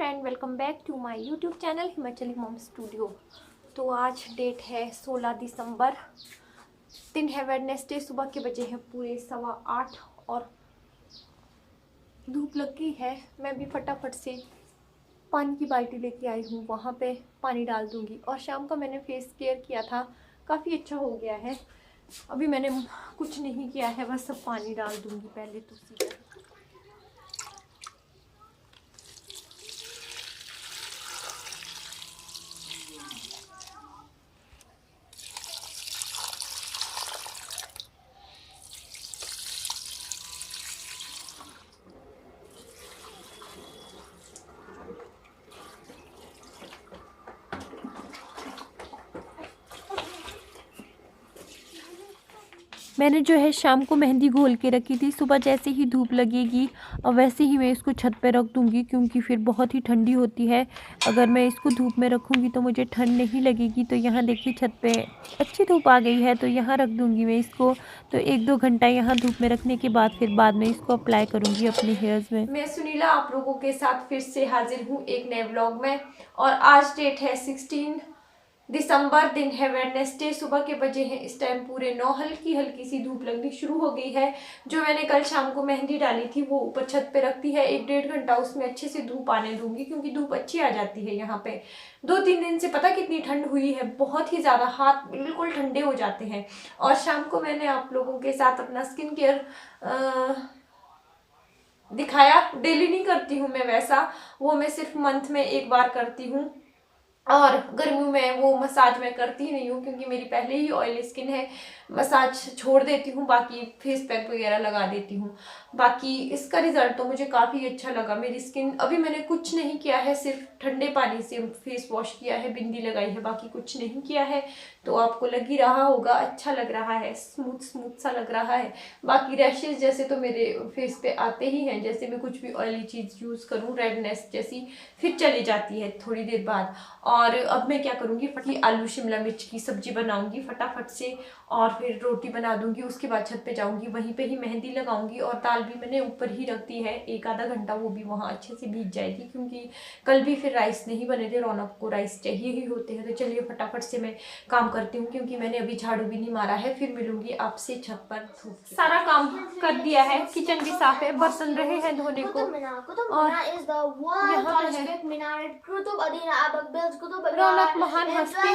Friend, welcome back to my YouTube channel Himachali mom studio. तो आज date है 16 दिसंबर, दिन है वेडनेसडे। सुबह के बजे हैं पूरे 8:15 और धूप लग गई है। मैं भी फटाफट से पानी की बाल्टी लेके आई हूँ, वहाँ पे पानी डाल दूँगी। और शाम का मैंने फेस केयर किया था, काफ़ी अच्छा हो गया है। अभी मैंने कुछ नहीं किया है, बस सब पानी डाल दूँगी पहले तो सीधा। मैंने जो है शाम को मेहंदी घोल के रखी थी। सुबह जैसे ही धूप लगेगी और वैसे ही मैं इसको छत पे रख दूँगी, क्योंकि फिर बहुत ही ठंडी होती है। अगर मैं इसको धूप में रखूँगी तो मुझे ठंड नहीं लगेगी। तो यहाँ देखिए छत पे अच्छी धूप आ गई है, तो यहाँ रख दूँगी मैं इसको। तो 1-2 घंटा यहाँ धूप में रखने के बाद फिर बाद में इसको अप्लाई करूँगी अपने हेयर्स में। मैं सुनीला आप लोगों के साथ फिर से हाजिर हूँ एक नए व्लॉग में। और आज डेट है 16 दिसंबर, दिन है वेडनेसडे। सुबह के बजे हैं इस टाइम पूरे 9। हल्की हल्की सी धूप लगनी शुरू हो गई है। जो मैंने कल शाम को मेहंदी डाली थी वो ऊपर छत पे रखती है। 1-1.5 घंटा उसमें अच्छे से धूप आने दूंगी, क्योंकि धूप अच्छी आ जाती है यहाँ पे। 2-3 दिन से पता कितनी ठंड हुई है, बहुत ही ज़्यादा, हाथ बिल्कुल ठंडे हो जाते हैं। और शाम को मैंने आप लोगों के साथ अपना स्किन केयर दिखाया। डेली नहीं करती हूँ मैं वैसा, वो मैं सिर्फ मंथ में एक बार करती हूँ। और गर्मियों में वो मसाज मैं करती नहीं हूँ, क्योंकि मेरी पहले ही ऑयली स्किन है। मसाज छोड़ देती हूँ, बाकी फेस पैक वगैरह लगा देती हूँ। बाकी इसका रिजल्ट तो मुझे काफ़ी अच्छा लगा। मेरी स्किन, अभी मैंने कुछ नहीं किया है, सिर्फ ठंडे पानी से फेस वॉश किया है, बिंदी लगाई है, बाकी कुछ नहीं किया है। तो आपको लग ही रहा होगा, अच्छा लग रहा है, स्मूथ स्मूथ सा लग रहा है। बाकी रैशेज जैसे तो मेरे फेस पे आते ही हैं, जैसे मैं कुछ भी ऑयली चीज़ यूज़ करूँ, रेडनेस जैसी फिर चली जाती है थोड़ी देर बाद। और अब मैं क्या करूँगी, फटी आलू शिमला मिर्च की सब्जी बनाऊँगी फटाफट से, और फिर रोटी बना दूँगी। उसके बाद छत पे जाऊँगी, वहीं पे ही मेहंदी लगाऊँगी। और दाल भी मैंने ऊपर ही रख दी है, 1-आधा घंटा वो भी वहाँ अच्छे से भीग जाएगी, क्योंकि कल भी फिर राइस नहीं बने थे। रौनक को राइस चाहिए ही होते हैं। तो चलिए फटाफट से मैं काम करती हूँ, क्योंकि मैंने अभी झाड़ू भी नहीं मारा है। फिर मिलूंगी आपसे छत पर। सारा काम कर दिया है, किचन भी साफ है, बर्तन रहे हैं धोने को। और यहाँ पे है रौनक महान हस्ती।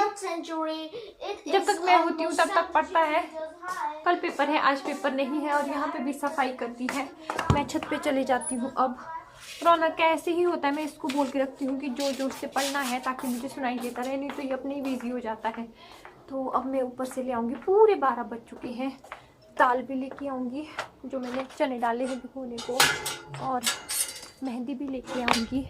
जब तक मैं होती हूँ तब तक पढ़ता है। कल पेपर है, आज पेपर नहीं है। और यहाँ पे भी सफाई करती है। मैं छत पे चले जाती हूँ अब। रौनक का ऐसे ही होता है, मैं इसको बोल के रखती हूँ कि जोर जोर से पढ़ना है, ताकि मुझे सुनाई देता रहे, नहीं तो ये अपने ही बिजी हो जाता है। तो अब मैं ऊपर से ले आऊँगी, पूरे 12 बज चुके हैं। दाल भी लेके आऊँगी, जो मैंने चने डाले हैं भिगोने को, और मेहंदी भी लेके आऊँगी।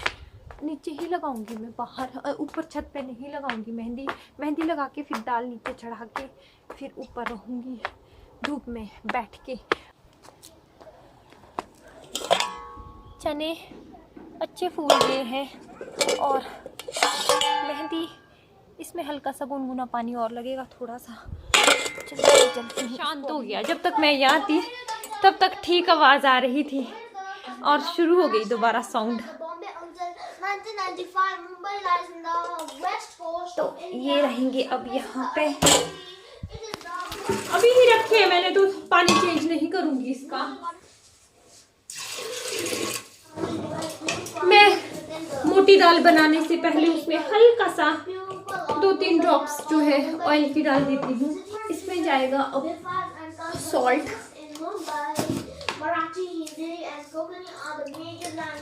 नीचे ही लगाऊंगी मैं, बाहर ऊपर छत पे नहीं लगाऊंगी मेहंदी लगा के फिर दाल नीचे चढ़ा के फिर ऊपर रहूंगी धूप में बैठ के। चने अच्छे फूल गए हैं, और मेहंदी इसमें हल्का सा गुनगुना पानी और लगेगा थोड़ा सा। जल्दी शांत हो गया। जब तक मैं यहाँ थी तब तक ठीक आवाज़ आ रही थी, और शुरू हो गई दोबारा साउंड। तो ये रहेंगे अब यहाँ पे। अभी ही रखे हैं मैंने, तो पानी चेंज नहीं करूंगी इसका। मैं मोटी दाल बनाने से पहले उसमें हल्का सा 2-3 ड्रॉप्स जो है ऑयल की डाल देती हूँ। इसमें जाएगा अब सॉल्ट।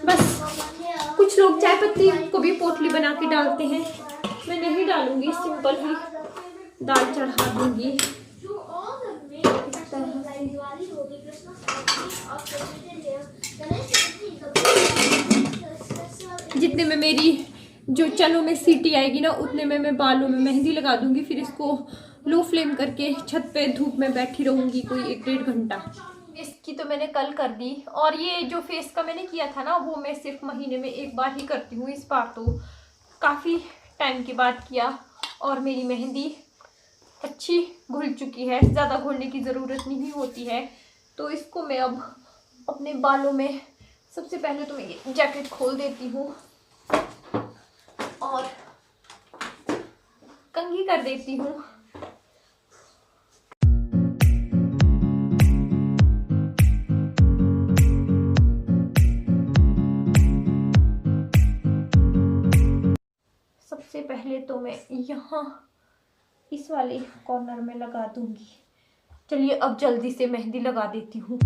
बस कुछ लोग चाय पत्ती को भी पोटली बना के डालते हैं, मैं नहीं डालूंगी, सिंपल ही दाल चढ़ा दूंगी। जितने में मेरी जो चनों में सीटी आएगी ना, उतने में मैं बालों में मेहंदी लगा दूंगी। फिर इसको लो फ्लेम करके छत पे धूप में बैठी रहूंगी कोई 1-1.5 घंटा। इसकी तो मैंने कल कर दी। और ये जो फेस का मैंने किया था ना, वो मैं सिर्फ महीने में एक बार ही करती हूँ। इस बार तो काफ़ी टाइम के बाद किया, और मेरी मेहंदी अच्छी घुल चुकी है, ज़्यादा घोलने की ज़रूरत नहीं होती है। तो इसको मैं अब अपने बालों में, सबसे पहले तो मैं ये जैकेट खोल देती हूँ। और कंघी कर देती हूँ। सबसे पहले तो मैं यहाँ इस वाले कॉर्नर में लगा दूंगी। चलिए अब जल्दी से मेहंदी लगा देती हूँ।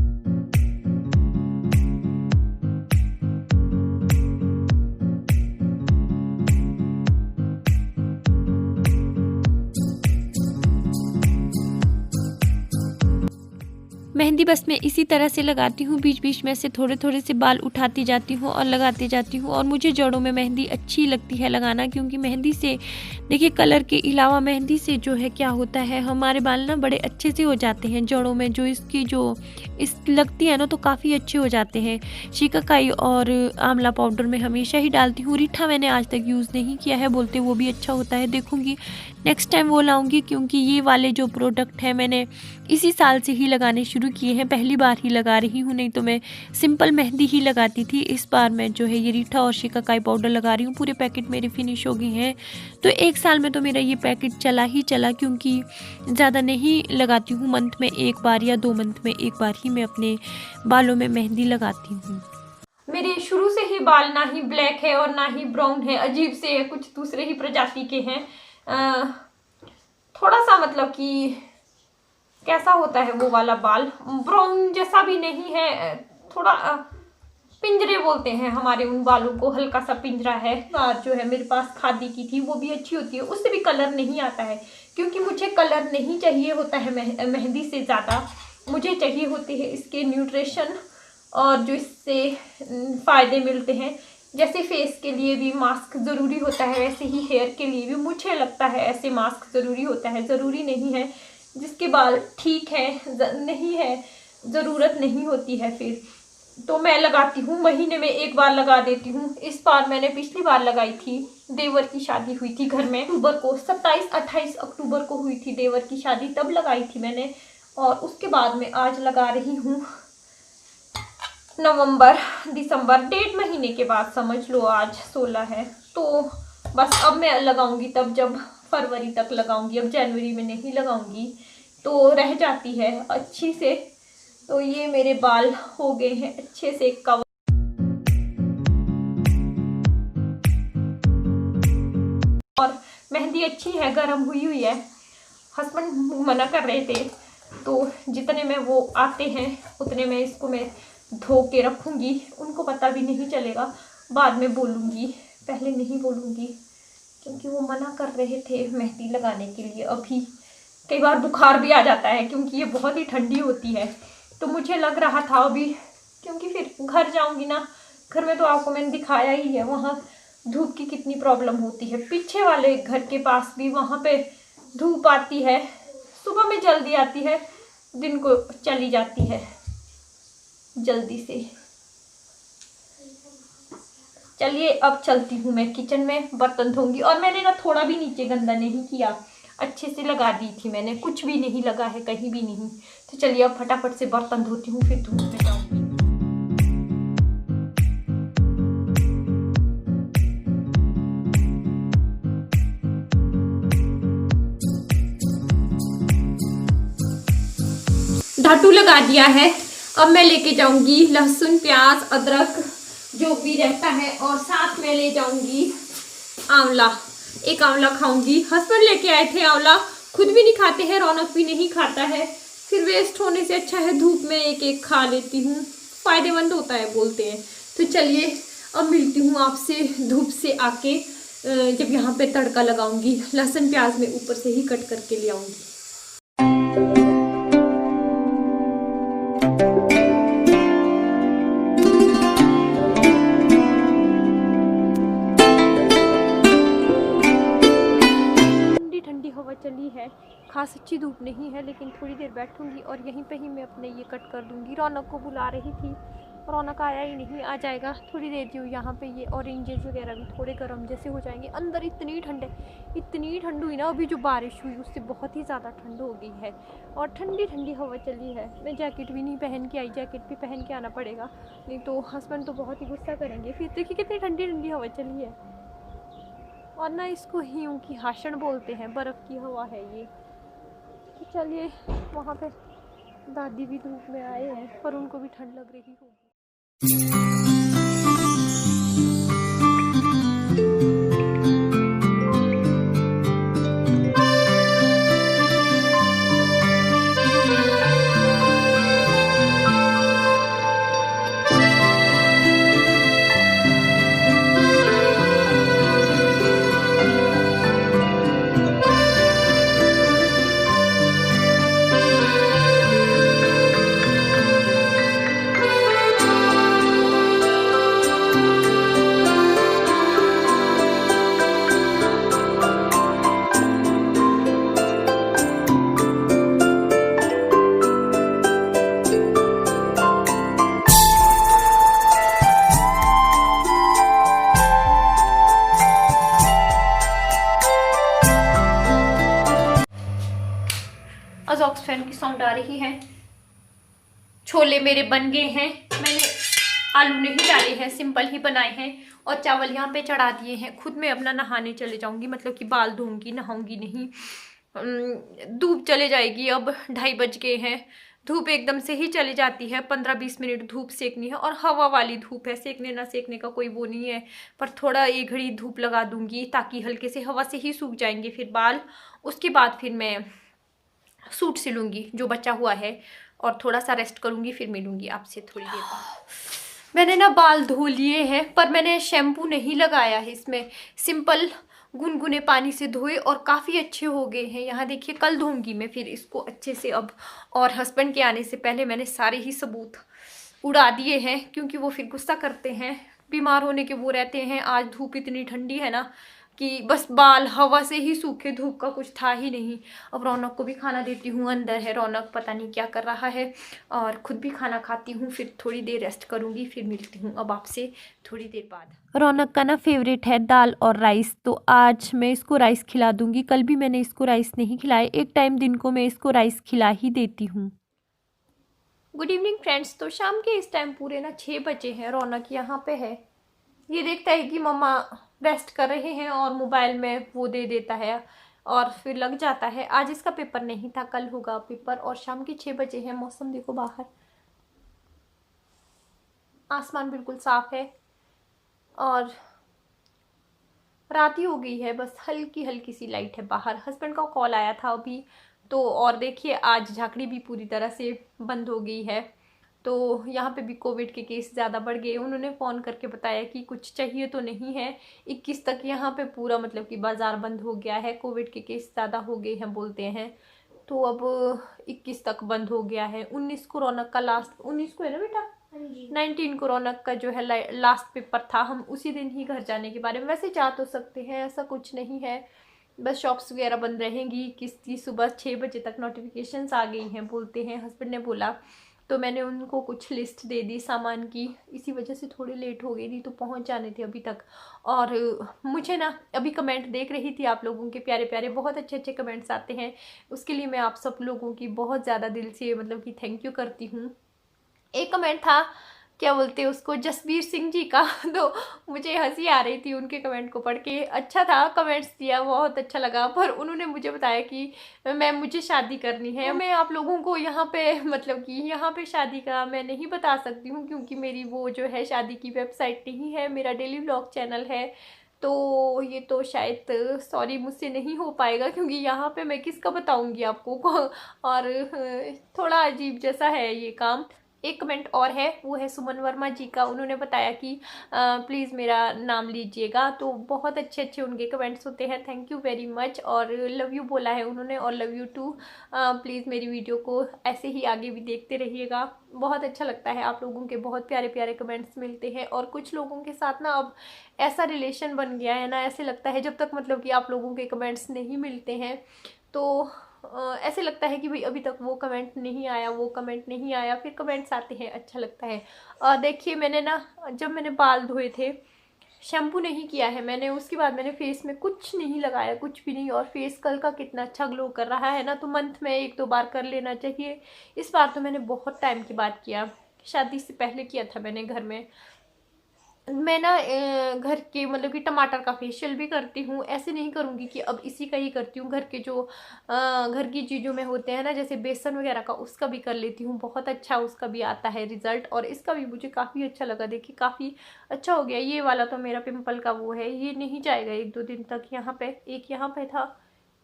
मेहंदी बस मैं इसी तरह से लगाती हूँ, बीच बीच में से थोड़े थोड़े से बाल उठाती जाती हूँ और लगाती जाती हूँ। और मुझे जड़ों में मेहंदी अच्छी लगती है लगाना, क्योंकि मेहंदी से देखिए कलर के अलावा मेहंदी से जो है क्या होता है, हमारे बाल ना बड़े अच्छे से हो जाते हैं। जड़ों में जो इसकी जो इस लगती है ना तो काफ़ी अच्छे हो जाते हैं। शिकाकाई और आंवला पाउडर मैं हमेशा ही डालती हूँ। रीठा मैंने आज तक यूज़ नहीं किया है, बोलते वो भी अच्छा होता है। देखूँगी नेक्स्ट टाइम वो लाऊंगी, क्योंकि ये वाले जो प्रोडक्ट हैं मैंने इसी साल से ही लगाने शुरू किए हैं, पहली बार ही लगा रही हूँ, नहीं तो मैं सिंपल मेहंदी ही लगाती थी। इस बार मैं जो है ये रीठा और शिकाकाई पाउडर लगा रही हूँ। पूरे पैकेट मेरे फिनिश हो गए हैं, तो एक साल में तो मेरा ये पैकेट चला ही चला, क्योंकि ज़्यादा नहीं लगाती हूँ। मंथ में एक बार या 2 मंथ में एक बार ही मैं अपने बालों में मेहंदी लगाती हूँ। मेरे शुरू से ही बाल ना ही ब्लैक है और ना ही ब्राउन है, अजीब से है, कुछ दूसरे ही प्रजाति के हैं। थोड़ा सा मतलब कि कैसा होता है वो वाला बाल, ब्राउन जैसा भी नहीं है, थोड़ा पिंजरे बोलते हैं हमारे उन बालों को, हल्का सा पिंजरा है। बार जो है मेरे पास खादी की थी, वो भी अच्छी होती है, उससे भी कलर नहीं आता है, क्योंकि मुझे कलर नहीं चाहिए होता है मेहंदी से ज़्यादा। मुझे चाहिए होते हैं इसके न्यूट्रिशन और जो इससे फ़ायदे मिलते हैं। जैसे फेस के लिए भी मास्क ज़रूरी होता है, वैसे ही हेयर के लिए भी मुझे लगता है ऐसे मास्क ज़रूरी होता है। ज़रूरी नहीं है, जिसके बाल ठीक है नहीं है, ज़रूरत नहीं होती है फिर तो मैं लगाती हूँ, महीने में एक बार लगा देती हूँ। इस बार मैंने पिछली बार लगाई थी, देवर की शादी हुई थी घर में, अक्टूबर को 27-28 अक्टूबर को हुई थी देवर की शादी, तब लगाई थी मैंने। और उसके बाद में आज लगा रही हूँ नवंबर दिसंबर, 1.5 महीने के बाद समझ लो। आज 16 है, तो बस अब मैं लगाऊंगी तब जब फरवरी तक लगाऊंगी, अब जनवरी में नहीं लगाऊंगी, तो रह जाती है अच्छी से। तो ये मेरे बाल हो गए हैं अच्छे से कवर। और मेहंदी अच्छी है, गर्म हुई है। हस्बैंड मना कर रहे थे, तो जितने में वो आते हैं उतने में इसको मैं धो के रखूँगी, उनको पता भी नहीं चलेगा। बाद में बोलूँगी, पहले नहीं बोलूँगी, क्योंकि वो मना कर रहे थे मेहंदी लगाने के लिए। अभी कई बार बुखार भी आ जाता है, क्योंकि ये बहुत ही ठंडी होती है, तो मुझे लग रहा था अभी, क्योंकि फिर घर जाऊँगी ना, घर में तो आपको मैंने दिखाया ही है, वहाँ धूप की कितनी प्रॉब्लम होती है। पीछे वाले घर के पास भी वहाँ पे धूप आती है, सुबह में जल्दी आती है, दिन को चली जाती है जल्दी से। चलिए अब चलती हूँ मैं किचन में, बर्तन धोऊंगी। और मैंने ना थोड़ा भी नीचे गंदा नहीं किया, अच्छे से लगा दी थी मैंने, कुछ भी नहीं लगा है कहीं भी नहीं। तो चलिए अब फटाफट से बर्तन धोती हूँ, फिर धूप में जाऊँगी। धातु लगा दिया है, अब मैं लेके जाऊंगी लहसुन प्याज अदरक जो भी रहता है, और साथ में ले जाऊंगी आंवला। एक आंवला खाऊंगी, हस्बैंड लेके आए थे आंवला, खुद भी नहीं खाते हैं, रौनक भी नहीं खाता है, फिर वेस्ट होने से अच्छा है धूप में एक एक खा लेती हूँ, फायदेमंद होता है बोलते हैं। तो चलिए अब मिलती हूँ आपसे धूप से आके, जब यहाँ पे तड़का लगाऊंगी। लहसुन प्याज में ऊपर से ही कट करके ले आऊंगी। चली है, खास अच्छी धूप नहीं है, लेकिन थोड़ी देर बैठूंगी और यहीं पे ही मैं अपने ये कट कर दूंगी। रौनक को बुला रही थी, रौनक आया ही नहीं, आ जाएगा थोड़ी देर जो। यहाँ पे ये ऑरेंजेस वगैरह भी थोड़े गर्म जैसे हो जाएंगे। अंदर इतनी ठंड है, इतनी ठंड हुई ना, अभी जो बारिश हुई उससे बहुत ही ज़्यादा ठंड हो गई है और ठंडी ठंडी हवा चली है। मैं जैकेट भी नहीं पहन के आई, जैकेट भी पहन के आना पड़ेगा, नहीं तो हस्बैंड तो बहुत ही गुस्सा करेंगे। फिर देखिए कितनी ठंडी ठंडी हवा चली है। और ना इसको हींग की हाशण बोलते हैं, बर्फ़ की हवा है ये। तो चलिए, वहाँ पे दादी भी धूप में आए हैं पर उनको भी ठंड लग रही होगी। अजॉक्स फैन की साउंड आ रही है। छोले मेरे बन गए हैं, मैंने आलू नहीं डाले हैं, सिंपल ही बनाए हैं और चावल यहाँ पे चढ़ा दिए हैं। खुद मैं अपना नहाने चले जाऊंगी, मतलब कि बाल धोऊंगी, नहाऊंगी नहीं। धूप चले जाएगी, अब 2:30 बज गए हैं। धूप एकदम से ही चली जाती है, 15-20 मिनट धूप सेकनी है और हवा वाली धूप है, सेकने ना सेकने का कोई वो नहीं है। पर थोड़ा एक घड़ी धूप लगा दूंगी ताकि हल्के से हवा से ही सूख जाएंगे फिर बाल। उसके बाद फिर मैं सूट सिलूंगी जो बचा हुआ है और थोड़ा सा रेस्ट करूंगी, फिर मिलूंगी आपसे थोड़ी देर बाद। मैंने ना बाल धो लिए हैं पर मैंने शैम्पू नहीं लगाया है इसमें, सिंपल गुनगुने पानी से धोए और काफ़ी अच्छे हो गए हैं। यहाँ देखिए, कल धोऊंगी मैं फिर इसको अच्छे से अब। और हस्बैंड के आने से पहले मैंने सारे ही सबूत उड़ा दिए हैं क्योंकि वो फिर गुस्सा करते हैं, बीमार होने के वो रहते हैं। आज धूप इतनी ठंडी है ना कि बस बाल हवा से ही सूखे, धूप का कुछ था ही नहीं। अब रौनक को भी खाना देती हूँ, अंदर है रौनक, पता नहीं क्या कर रहा है। और खुद भी खाना खाती हूँ, फिर थोड़ी देर रेस्ट करूँगी, फिर मिलती हूँ अब आपसे थोड़ी देर बाद। रौनक का ना फेवरेट है दाल और राइस, तो आज मैं इसको राइस खिला दूंगी। कल भी मैंने इसको राइस नहीं खिलाए, एक टाइम दिन को मैं इसको राइस खिला ही देती हूँ। Good evening friends. तो शाम के इस टाइम पूरे ना 6 बजे हैं। रौनक यहाँ पे है, ये देखता है कि मम्मा रेस्ट कर रहे हैं और मोबाइल में वो दे देता है और फिर लग जाता है। आज इसका पेपर नहीं था, कल होगा पेपर। और शाम के 6 बजे हैं, मौसम देखो बाहर, आसमान बिल्कुल साफ है और रात ही हो गई है, बस हल्की हल्की सी लाइट है बाहर। हस्बैंड का कॉल आया था अभी तो, और देखिए आज झाकड़ी भी पूरी तरह से बंद हो गई है। तो यहाँ पे भी कोविड के केस ज़्यादा बढ़ गए। उन्होंने फ़ोन करके बताया कि कुछ चाहिए तो नहीं है। 21 तक यहाँ पे पूरा मतलब कि बाज़ार बंद हो गया है, कोविड के केस ज़्यादा हो गए हैं बोलते हैं। तो अब 21 तक बंद हो गया है। 19 को रौनक का लास्ट, 19 को है ना बेटा, 19 को रौनक का जो है लास्ट पेपर था। हम उसी दिन ही घर जाने के बारे में, वैसे जा तो सकते हैं, ऐसा कुछ नहीं है, बस शॉप्स वगैरह बंद रहेंगी। किसकी सुबह 6 बजे तक नोटिफिकेशंस आ गई हैं बोलते हैं, हस्बैंड ने बोला। तो मैंने उनको कुछ लिस्ट दे दी सामान की, इसी वजह से थोड़ी लेट हो गई थी, तो पहुंच जाने थे अभी तक। और मुझे ना अभी कमेंट देख रही थी आप लोगों के, प्यारे प्यारे बहुत अच्छे अच्छे कमेंट्स आते हैं, उसके लिए मैं आप सब लोगों की बहुत ज़्यादा दिल से मतलब कि थैंक यू करती हूँ। एक कमेंट था, क्या बोलते हैं उसको, जसबीर सिंह जी का। तो मुझे हंसी आ रही थी उनके कमेंट को पढ़ के, अच्छा था, कमेंट्स दिया, बहुत अच्छा लगा। पर उन्होंने मुझे बताया कि मुझे शादी करनी है। मैं आप लोगों को यहाँ पे मतलब कि यहाँ पे शादी का मैं नहीं बता सकती हूँ क्योंकि मेरी वो जो है शादी की वेबसाइट नहीं है, मेरा डेली व्लॉग चैनल है। तो ये तो शायद सॉरी मुझसे नहीं हो पाएगा क्योंकि यहाँ पे मैं किसका बताऊँगी आपको और थोड़ा अजीब जैसा है ये काम। एक कमेंट और है, वो है सुमन वर्मा जी का। उन्होंने बताया कि प्लीज़ मेरा नाम लीजिएगा। तो बहुत अच्छे अच्छे उनके कमेंट्स होते हैं, थैंक यू वेरी मच। और लव यू बोला है उन्होंने, और लव यू टू। प्लीज़ मेरी वीडियो को ऐसे ही आगे भी देखते रहिएगा, बहुत अच्छा लगता है। आप लोगों के बहुत प्यारे प्यारे कमेंट्स मिलते हैं और कुछ लोगों के साथ ना अब ऐसा रिलेशन बन गया है ना, ऐसे लगता है जब तक मतलब कि आप लोगों के कमेंट्स नहीं मिलते हैं तो ऐसे लगता है कि भाई अभी तक वो कमेंट नहीं आया, वो कमेंट नहीं आया, फिर कमेंट्स आते हैं, अच्छा लगता है। और देखिए मैंने ना जब मैंने बाल धोए थे, शैम्पू नहीं किया है मैंने, उसके बाद मैंने फेस में कुछ नहीं लगाया, कुछ भी नहीं। और फेस कल का कितना अच्छा ग्लो कर रहा है ना, तो मंथ में 1-2 बार कर लेना चाहिए। इस बार तो मैंने बहुत टाइम की बात किया, शादी से पहले किया था मैंने घर में। मैं ना घर के मतलब कि टमाटर का फेशियल भी करती हूँ। ऐसे नहीं करूँगी कि अब इसी का ही करती हूँ, घर के जो घर की चीज़ों में होते हैं ना, जैसे बेसन वगैरह का, उसका भी कर लेती हूँ। बहुत अच्छा उसका भी आता है रिजल्ट, और इसका भी मुझे काफ़ी अच्छा लगा। देखिए काफ़ी अच्छा हो गया। ये वाला तो मेरा पिंपल का वो है, ये नहीं जाएगा 1-2 दिन तक। यहाँ पे एक यहाँ पे था,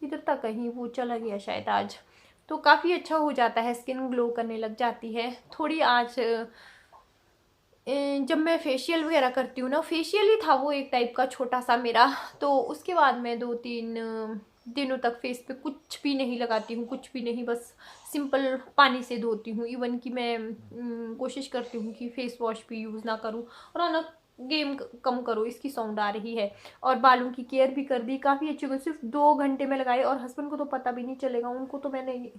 इधर तक कहीं वो चला गया शायद आज। तो काफ़ी अच्छा हो जाता है, स्किन ग्लो करने लग जाती है थोड़ी। आज जब मैं फेशियल वगैरह करती हूँ ना, फेशियल ही था वो एक टाइप का छोटा सा मेरा, तो उसके बाद मैं 2-3 दिनों तक फेस पे कुछ भी नहीं लगाती हूँ, कुछ भी नहीं, बस सिंपल पानी से धोती हूँ। इवन कि मैं कोशिश करती हूँ कि फेस वॉश भी यूज़ ना करूँ। और ना गेम कम करो, इसकी साउंड आ रही है। और बालों की केयर भी कर दी काफ़ी अच्छी को, सिर्फ 2 घंटे में लगाए, और हस्बैंड को तो पता भी नहीं चलेगा। उनको तो मैंने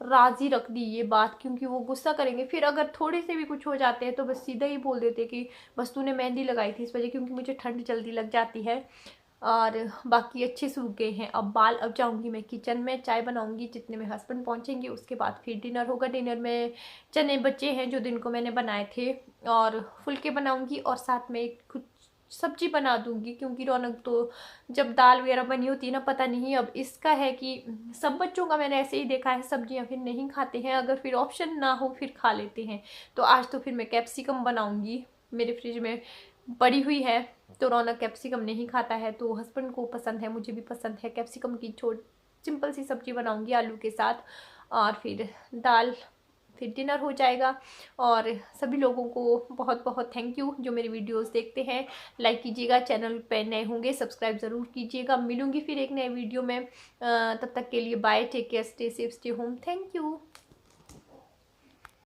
राजी रख दी ये बात, क्योंकि वो गुस्सा करेंगे फिर अगर थोड़े से भी कुछ हो जाते हैं तो बस सीधा ही बोल देते कि बस तूने मेहंदी लगाई थी इस वजह, क्योंकि मुझे ठंड जल्दी लग जाती है। और बाकी अच्छे सूख गए हैं अब बाल। अब जाऊंगी मैं किचन में, चाय बनाऊंगी, जितने में हस्बैंड पहुंचेंगे उसके बाद फिर डिनर होगा। डिनर में चने बचे हैं जो दिन को मैंने बनाए थे, और फुलके बनाऊंगी, और साथ में कुछ सब्जी बना दूंगी। क्योंकि रौनक तो जब दाल वगैरह बनी होती है ना, पता नहीं अब इसका है कि सब बच्चों का मैंने ऐसे ही देखा है, सब्जियां फिर नहीं खाते हैं, अगर फिर ऑप्शन ना हो फिर खा लेते हैं। तो आज तो फिर मैं कैप्सिकम बनाऊंगी, मेरे फ्रिज में पड़ी हुई है। तो रौनक कैप्सिकम नहीं खाता है, तो हस्बैंड को पसंद है, मुझे भी पसंद है। कैप्सिकम की छोट सिंपल सी सब्जी बनाऊंगी आलू के साथ, और फिर दाल, फिर डिनर हो जाएगा। और सभी लोगों को बहुत बहुत थैंक यू जो मेरी वीडियोस देखते हैं। लाइक कीजिएगा, चैनल पे नए होंगे सब्सक्राइब ज़रूर कीजिएगा। मिलूंगी फिर एक नए वीडियो में, तब तक के लिए bye, take care, stay safe, stay home, thank you.